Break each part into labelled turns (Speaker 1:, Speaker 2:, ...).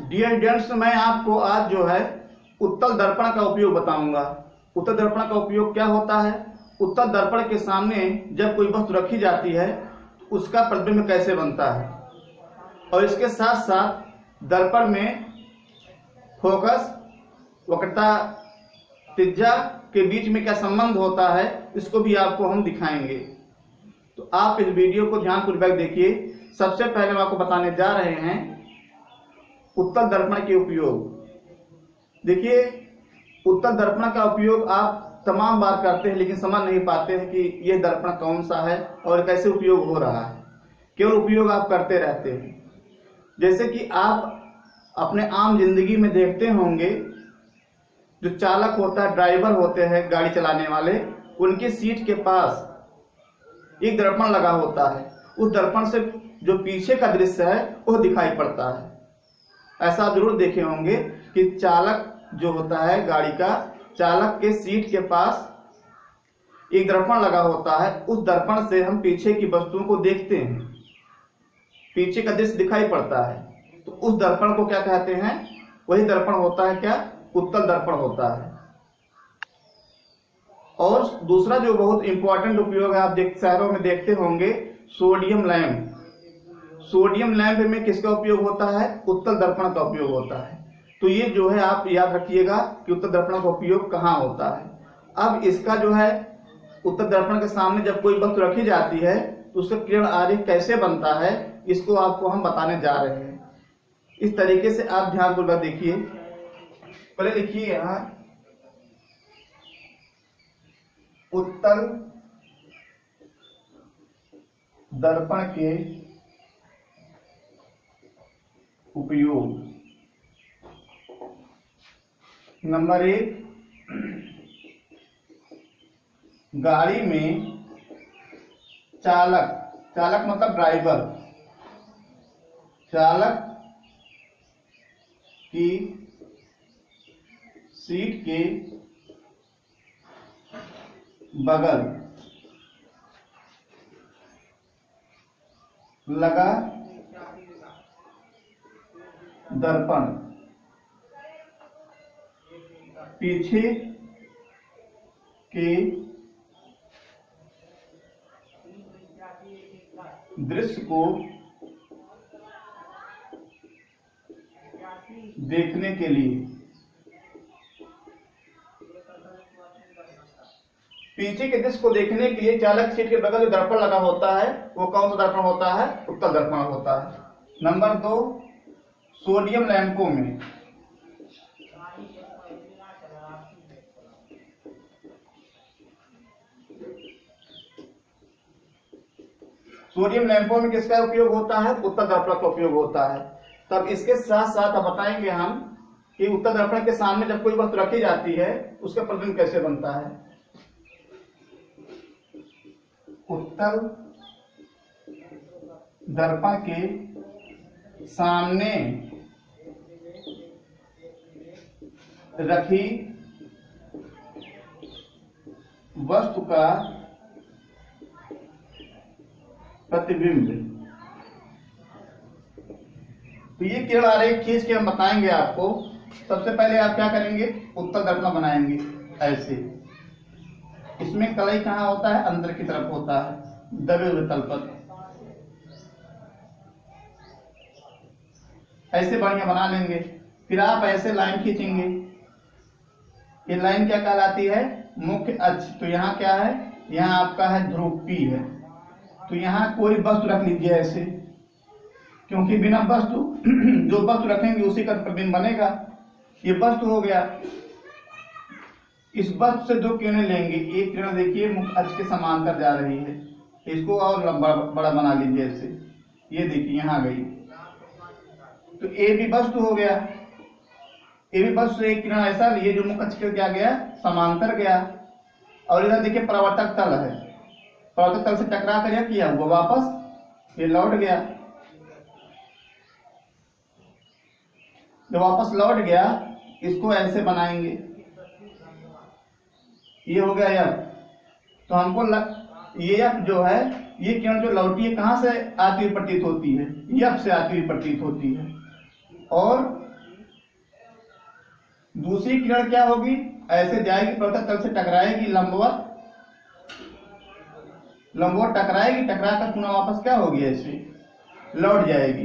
Speaker 1: Dear students, मैं आपको आज जो है उत्तल दर्पण का उपयोग बताऊंगा। उत्तल दर्पण का उपयोग क्या होता है, उत्तल दर्पण के सामने जब कोई वस्तु रखी जाती है तो उसका प्रतिबिंब कैसे बनता है, और इसके साथ साथ दर्पण में फोकस, वक्रता, त्रिज्या के बीच में क्या संबंध होता है, इसको भी आपको हम दिखाएंगे। तो आप इस वीडियो को ध्यानपूर्वक देखिए। सबसे पहले हम आपको बताने जा रहे हैं उत्तल दर्पण के उपयोग। देखिए, उत्तल दर्पण का उपयोग आप तमाम बार करते हैं लेकिन समझ नहीं पाते हैं कि यह दर्पण कौन सा है और कैसे उपयोग हो रहा है। केवल उपयोग आप करते रहते हैं। जैसे कि आप अपने आम जिंदगी में देखते होंगे, जो चालक होता है, ड्राइवर होते हैं गाड़ी चलाने वाले, उनकी सीट के पास एक दर्पण लगा होता है। उस दर्पण से जो पीछे का दृश्य है वो दिखाई पड़ता है। ऐसा जरूर देखे होंगे कि चालक जो होता है गाड़ी का, चालक के सीट के पास एक दर्पण लगा होता है। उस दर्पण से हम पीछे की वस्तुओं को देखते हैं, पीछे का दृश्य दिखाई पड़ता है। तो उस दर्पण को क्या कहते हैं? वही दर्पण होता है क्या? उत्तल दर्पण होता है। और दूसरा जो बहुत इंपॉर्टेंट उपयोग है, आप शहरों में देखते होंगे, सोडियम लैंप। सोडियम लैंप में किसका उपयोग होता है? उत्तल दर्पण का उपयोग होता है। तो ये जो है आप याद रखिएगा कि उत्तल दर्पण का उपयोग कहाँ होता है। अब इसका जो है उत्तल दर्पण के सामने जब कोई वस्तु रखी जाती है तो उसका किरण आरेख कैसे बनता है, इसको आपको हम बताने जा रहे हैं। इस तरीके से आप ध्यानपूर्वक देखिए। पहले लिखिए यहाँ उत्तल दर्पण के उपयोग। नंबर 1, गाड़ी में चालक, चालक मतलब ड्राइवर, चालक की सीट के बगल लगा दर्पण पीछे के दृश्य को देखने के लिए, पीछे के दृश्य को देखने के लिए चालक सीट के बगल जो दर्पण लगा होता है वो कौन सा दर्पण होता है? उत्तल दर्पण होता है। नंबर 2, सोडियम लैंपों में सोडियम लैंपों में किसका उपयोग होता है? उत्तल दर्पण का उपयोग होता है। तब इसके साथ साथ अब बताएंगे हम कि उत्तल दर्पण के सामने जब कोई वस्तु रखी जाती है उसका प्रतिबिंब कैसे बनता है। उत्तल दर्पण के सामने रखी वस्तु का प्रतिबिंब। तो ये किरण आरेख खींच के हम बताएंगे आपको। सबसे पहले आप क्या करेंगे? उत्तल दर्पण बनाएंगे ऐसे। इसमें कलई कहाँ होता है? अंदर की तरफ होता है, दबे हुए तल पर। ऐसे बढ़िया बना लेंगे। फिर आप ऐसे लाइन खींचेंगे। ये लाइन क्या कहलाती है? मुख्य अक्ष। तो यहाँ क्या है? यहाँ आपका है ध्रुव P है। तो यहाँ कोई वस्तु रख लीजिए ऐसे, क्योंकि बिना वस्तु जो वस्तु रखेंगे उसी का प्रतिबिंब बनेगा। ये वस्तु हो गया। इस वस्तु से 2 किरणें लेंगे। एक किरण देखिए मुख्य अक्ष के समांतर जा रही है, इसको और बड़ा बना लीजिए ऐसे। ये देखिए यहाँ गई। तो ए भी वस्तु हो गया। ए भी वस्तु से एक किरण ऐसा लिए जो मुख्य अक्ष के क्या गया? समांतर गया। और इधर देखिए परावर्तक तल है, परावर्तक तल से टकरा कर क्या किया? वो वापस ये लौट गया। जब वापस लौट गया इसको ऐसे बनाएंगे। ये हो गया यफ। तो हमको ये यफ जो है, ये किरण जो लौटी है कहां से आती हुई प्रतीत होती है? यफ से आती हुई प्रतीत होती है। और दूसरी किरण क्या होगी, ऐसे जाएगी प्रवर्तक तल से टकराएगी, लंबवत टकराएगी, टकरा कर पुनः वापस क्या होगी, ऐसे लौट जाएगी।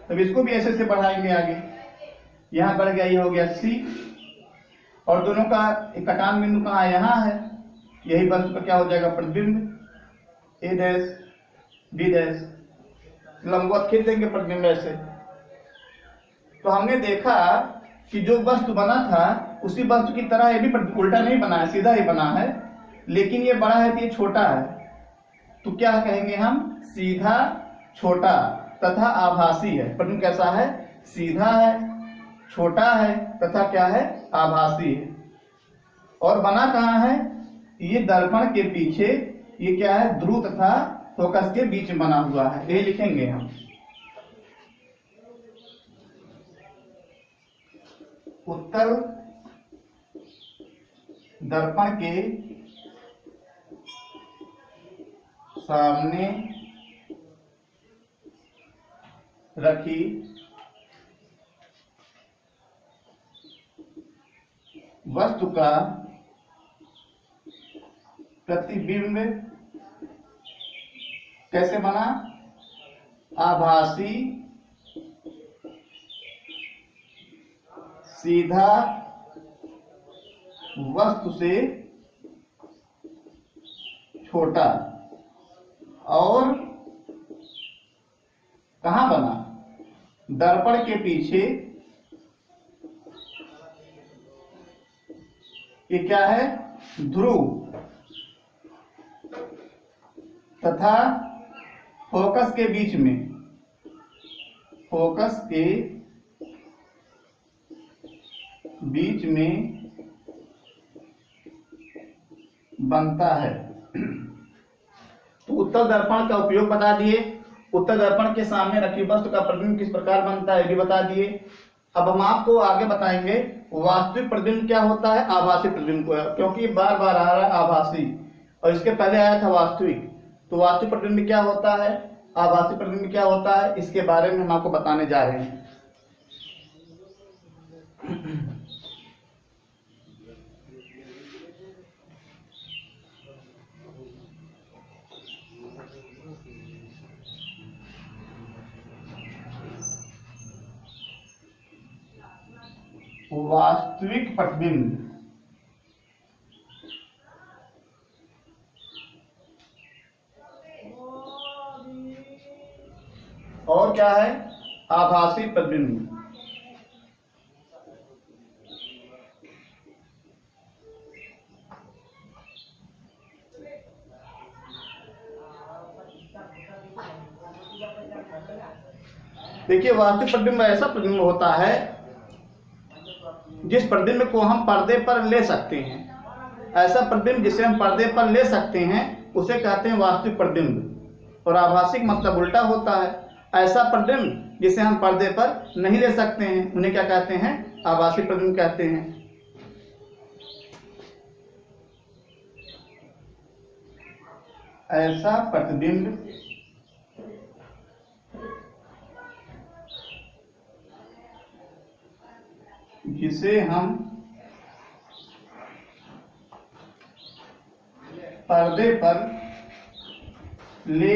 Speaker 1: तब इसको भी ऐसे से बढ़ाएंगे आगे, यहां बढ़ गया, ये हो गया C, और दोनों का एक कटान बिंदु कहाँ यहाँ है, यही वस्तु का क्या हो जाएगा, प्रतिबिंब A डैश B डैश, लंबवत खींच देंगे प्रतिबिंब ऐसे। तो हमने देखा कि जो वस्तु बना था उसी वस्तु की तरह ये भी उल्टा नहीं बना है, सीधा ही बना है, लेकिन ये बड़ा है तो ये छोटा है। तो क्या कहेंगे हम, सीधा छोटा तथा आभासी है। प्रतिबिंब कैसा है, सीधा है, छोटा है तथा क्या है, आभासी है। और बना कहाँ है, ये दर्पण के पीछे, ये क्या है, ध्रुव तथा फोकस के बीच में बना हुआ है, ये लिखेंगे हम। उत्तल दर्पण के सामने रखी वस्तु का प्रतिबिंब कैसे बना, आभासी, सीधा, वस्तु से छोटा, और कहां बना, दर्पण के पीछे, ये क्या है, ध्रुव तथा फोकस के बीच में, फोकस के बीच में बनता है। तो उत्तल दर्पण का उपयोग बता दिए, उत्तल दर्पण के सामने रखी वस्तु का प्रतिबिंब किस प्रकार बनता है भी बता दिए। अब हम आपको आगे बताएंगे वास्तविक प्रतिबिंब क्या होता है, आभासी प्रतिबिंब को, क्योंकि बार बार आ रहा है आभासी और इसके पहले आया था वास्तविक। तो वास्तविक प्रतिबिंब क्या होता है, आभासी प्रतिबिंब क्या होता है, इसके बारे में हम आपको बताने जा रहे हैं। वास्तविक प्रतिबिंब और क्या है, आभासी प्रतिबिंब। देखिए वास्तविक प्रतिबिंब ऐसा प्रतिबिंब होता है जिस प्रतिबिंब को हम पर्दे पर ले सकते हैं। ऐसा प्रतिबिंब जिसे हम पर्दे पर ले सकते हैं उसे कहते हैं वास्तविक प्रतिबिंब। और आभासी मतलब उल्टा होता है, ऐसा प्रतिबिंब जिसे हम पर्दे पर नहीं ले सकते हैं उन्हें क्या कहते हैं, आभासी प्रतिबिंब कहते हैं। ऐसा प्रतिबिंब जिसे हम पर्दे पर ले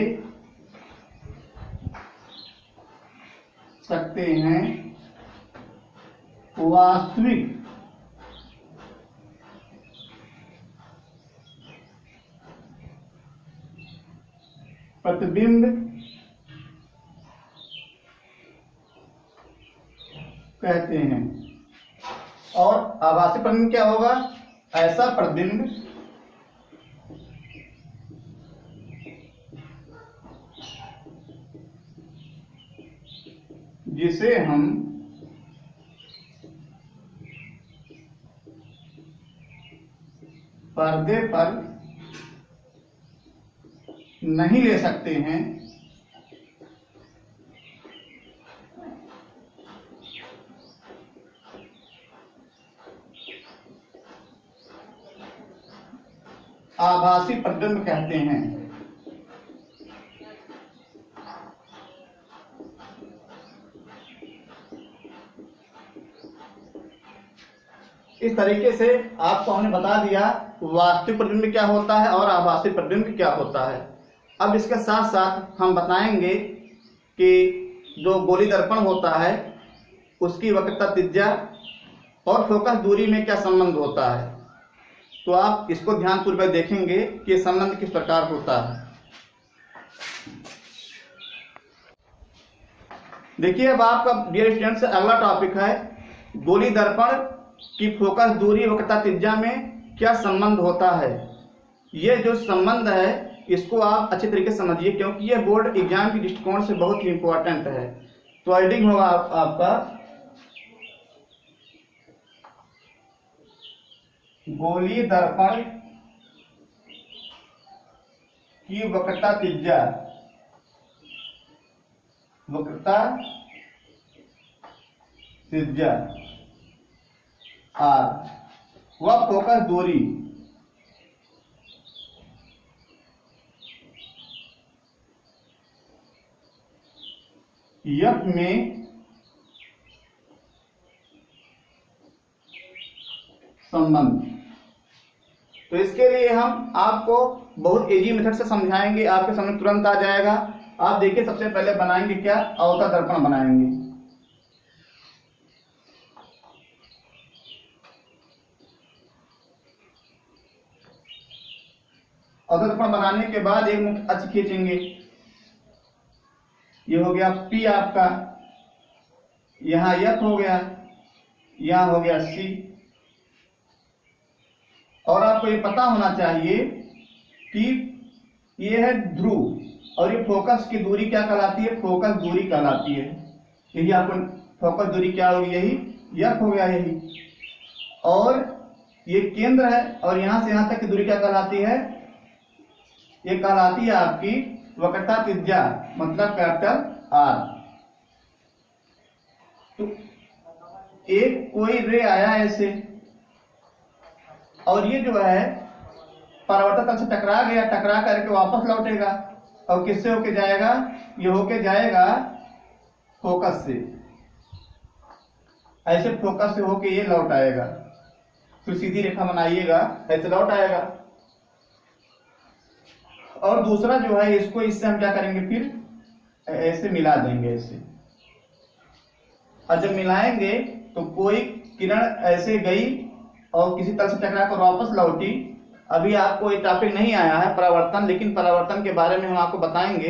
Speaker 1: सकते हैं, वास्तविक प्रतिबिंब कहते हैं। और आभासी प्रतिबिंब क्या होगा, ऐसा प्रतिबिंब जिसे हम पर्दे पर नहीं ले सकते हैं, आभासी प्रतिबिंब कहते हैं। इस तरीके से आपको हमने बता दिया वास्तविक प्रतिबिंब क्या होता है और आभासी प्रतिबिंब क्या होता है। अब इसके साथ साथ हम बताएंगे कि जो गोली दर्पण होता है उसकी वक्रता त्रिज्या और फोकस दूरी में क्या संबंध होता है। तो आप इसको ध्यानपूर्वक देखेंगे कि ये संबंध किस प्रकार होता है। देखिए, अब आपका डियर स्टूडेंट्स अगला टॉपिक है गोली दर्पण की फोकस दूरी वक्रता त्रिज्या में क्या संबंध होता है। ये जो संबंध है इसको आप अच्छे तरीके से समझिए, क्योंकि ये बोर्ड एग्जाम के दृष्टिकोण से बहुत ही इंपॉर्टेंट है। तो हेडिंग होगा आपका गोली दर्पण की वक्रता त्रिज्या, वक्रता त्रिज्या आर व फोकस दूरी एफ में संबंध। तो इसके लिए हम आपको बहुत इजी मेथड से समझाएंगे, आपके सामने तुरंत आ जाएगा। आप देखिए, सबसे पहले बनाएंगे क्या, अवतल दर्पण बनाएंगे। अवतल दर्पण बनाने के बाद एक मुक्त अक्ष खींचेंगे। ये हो गया P आपका, यहां F हो गया, यहां हो गया C। और आपको ये पता होना चाहिए कि ये है ध्रुव और ये फोकस की दूरी क्या कहलाती है, फोकस दूरी कहलाती है। यही आपको फोकस दूरी क्या होगी, यही F हो गया यही। और ये केंद्र है और यहां से यहां तक की दूरी क्या कहलाती है, ये कहलाती है आपकी वक्रता त्रिज्या, मतलब कैपिटल आर। तो एक कोई रे आया ऐसे और ये जो है परावर्तक तल से टकरा गया, टकरा करके वापस लौटेगा और किससे होके जाएगा, ये होके जाएगा फोकस से। ऐसे फोकस से होके ये लौट आएगा, फिर सीधी रेखा बनाइएगा, ऐसे लौट आएगा। और दूसरा जो है इसको इससे हम क्या करेंगे, फिर ऐसे मिला देंगे ऐसे। और जब मिलाएंगे तो कोई किरण ऐसे गई और किसी तल से टकरा कर वापस लौटी। अभी आपको ये टॉपिक नहीं आया है परावर्तन, लेकिन परावर्तन के बारे में हम आपको बताएंगे।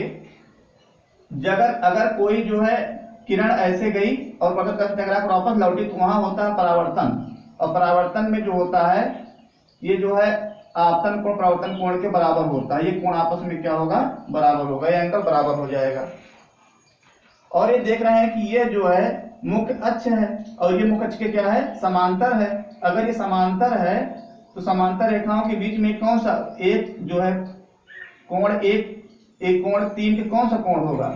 Speaker 1: अगर कोई जो है किरण ऐसे गई और तल से टकरा कर वापस लौटी तो वहां होता है परावर्तन। और परावर्तन में जो होता है ये जो है आपतन कोण परावर्तन कोण के बराबर होता है। ये कोण आपस में क्या होगा, बराबर होगा, ये एंगल बराबर हो जाएगा। और ये देख रहे हैं कि ये जो है मुख्य अक्ष है और ये मुख्य अक्ष के क्या है, समांतर है। अगर ये समांतर है तो समांतर रेखाओं के बीच में कौन सा एक जो है कोण, एक कोण 3 के कौन सा कोण होगा,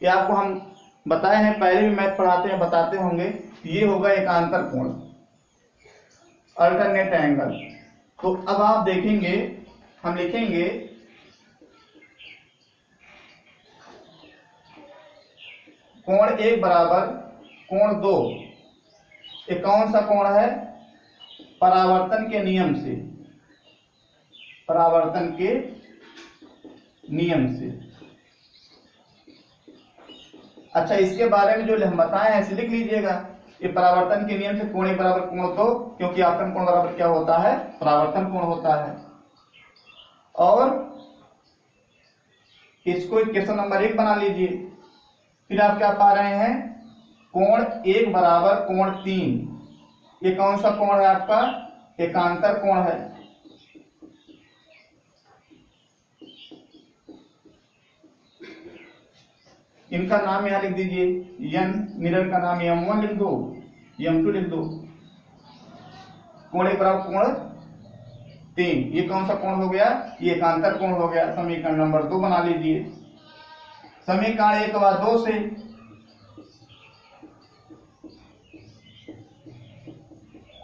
Speaker 1: ये आपको हम बताए हैं, पहले भी मैथ पढ़ाते हैं, बताते होंगे। ये होगा एकांतर कोण, अल्टरनेट एंगल। तो अब आप देखेंगे, हम लिखेंगे कोण 1 बराबर कोण 2। ये कौन सा कोण है, परावर्तन के नियम से, परावर्तन के नियम से। अच्छा, इसके बारे में जो हम बताए हैं ऐसे लिख लीजिएगा। ये परावर्तन के नियम से कोण 1 बराबर कोण 2, क्योंकि आपतन कोण बराबर क्या होता है, परावर्तन कोण होता है। और इसको क्वेश्चन नंबर 1 बना लीजिए। फिर आप क्या पा रहे हैं, कोण 1 बराबर कोण 3। ये कौन सा कोण है आपका, एकांतर कोण है। इनका नाम यहां लिख दीजिए, एन मिरर का नाम M1 लिख दो, M2 लिख दो। कोण 1 बराबर कोण 3, ये कौन सा कोण हो गया, ये एकांतर कोण हो गया। समीकरण नंबर 2 बना लीजिए। समीकरण 1 व 2 से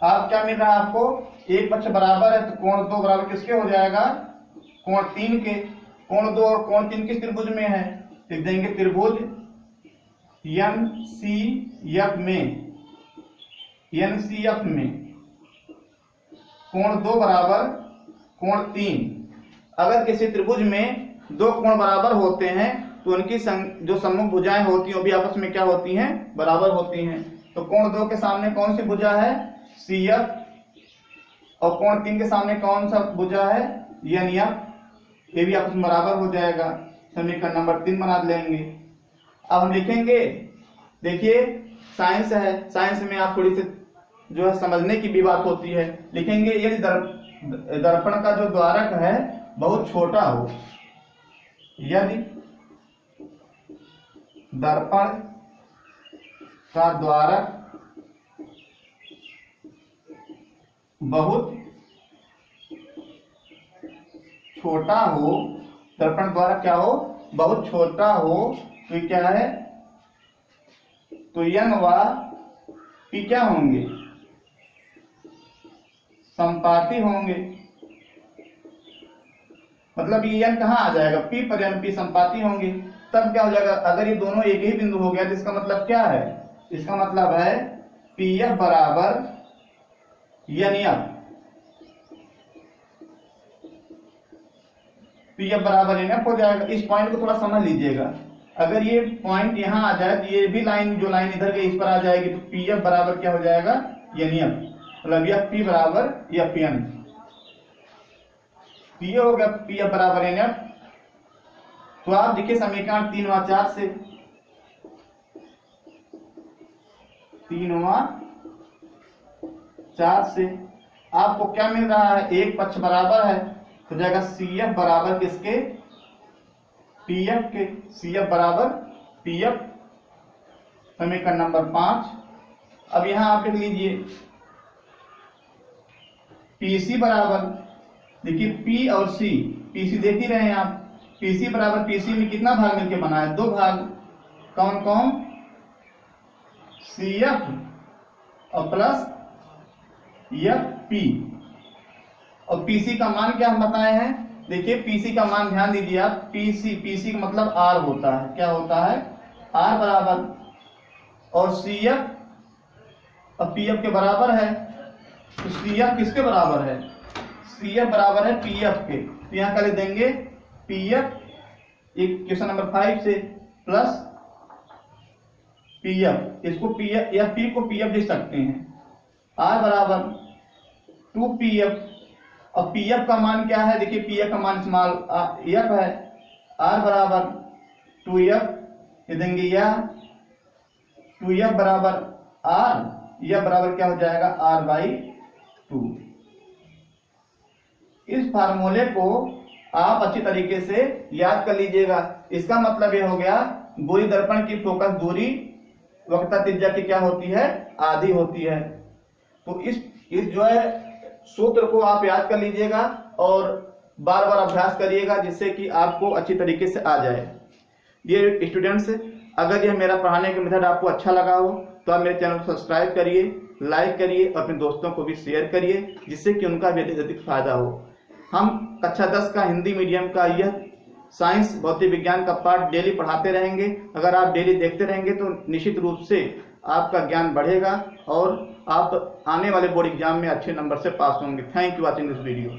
Speaker 1: आप क्या मिल रहा है, आपको एक पक्ष बराबर है तो कोण 2 बराबर किसके हो जाएगा, कोण 3 के। कोण 2 और कोण 3 किस त्रिभुज में है, लिख देंगे त्रिभुज NCF में, NCF में। कोण 2 बराबर कोण 3। अगर किसी त्रिभुज में दो कोण बराबर होते हैं तो उनकी जो सम्मुख भुजाएं होती हैं वो भी आपस में क्या होती हैं, बराबर होती हैं। तो कोण 2 के सामने कौन सी भुजा है, CF, और कोण 3 के सामने कौन सा भुजा है, NF। ये भी आपस में बराबर हो जाएगा। समीकरण नंबर 3 बना लेंगे। अब हम लिखेंगे, देखिए साइंस है, साइंस में आप थोड़ी सी जो है समझने की भी बात होती है। लिखेंगे यदि दर्पण का जो द्वारक है बहुत छोटा हो, यदि दर्पण का द्वारक बहुत छोटा हो, दर्पण द्वारक क्या हो, बहुत छोटा हो, तो क्या है, तो N व P क्या होंगे, संपाती होंगे। मतलब ये N कहाँ आ जाएगा, P पर N, P संपाती होंगे। तब क्या हो जाएगा, अगर ये दोनों एक ही बिंदु हो गया तो इसका मतलब क्या है, इसका मतलब है PF बराबर NF, PF बराबर NF हो जाएगा। इस पॉइंट को थोड़ा समझ लीजिएगा। अगर ये पॉइंट यहाँ आ जाए तो ये भी लाइन, जो लाइन इधर गई इस पर आ जाएगी, तो PF बराबर क्या हो जाएगा, NF। मतलब यह P बराबर FN, ये हो गया PF बराबर NF। तो आप देखिए समीकरण 3 व 4 से, 3 व 4 से आपको क्या मिल रहा है, एक पक्ष बराबर है, तो जाएगा CF बराबर किसके, PF के, CF बराबर PF। समीकरण नंबर 5। अब यहां आप लिख लीजिए PC बराबर, देखिए P और C, PC देख ही रहे हैं आप, PC बराबर PC में कितना भाग मिलके बना है, 2 भाग। कौन कौन, CF और प्लस FP। और PC का मान क्या हम बताए हैं, देखिए PC का मान ध्यान दीजिए आप, PC का मतलब R होता है, क्या होता है, R बराबर, और CF और PF के बराबर है। तो CF किसके बराबर है, CF बराबर है PF के। तो यहां कर देंगे PF, एक क्वेश्चन नंबर 5 से, प्लस PF, इसको PF या P को PF लिख सकते हैं, R बराबर 2PF। और PF का मान क्या है, देखिए PF का मान स्मॉल F है, R बराबर 2F, ये देंगे या 2F बराबर R, यह बराबर क्या हो जाएगा, R/2। इस फार्मूले को आप अच्छी तरीके से याद कर लीजिएगा। इसका मतलब यह हो गया, गोली दर्पण की फोकस दूरी वक्रता त्रिज्या की क्या होती है, आधी होती है। तो इस जो है सूत्र को आप याद कर लीजिएगा और बार बार अभ्यास करिएगा, जिससे कि आपको अच्छी तरीके से आ जाए। ये स्टूडेंट्स, अगर यह मेरा पढ़ाने का मेथड आपको अच्छा लगा हो तो आप मेरे चैनल को सब्सक्राइब करिए, लाइक करिए, अपने दोस्तों को भी शेयर करिए, जिससे कि उनका भी अधिक फायदा हो। हम कक्षा 10 का हिंदी मीडियम का यह साइंस भौतिक विज्ञान का पाठ डेली पढ़ाते रहेंगे। अगर आप डेली देखते रहेंगे तो निश्चित रूप से आपका ज्ञान बढ़ेगा और आप आने वाले बोर्ड एग्जाम में अच्छे नंबर से पास होंगे। Thank you watching this video.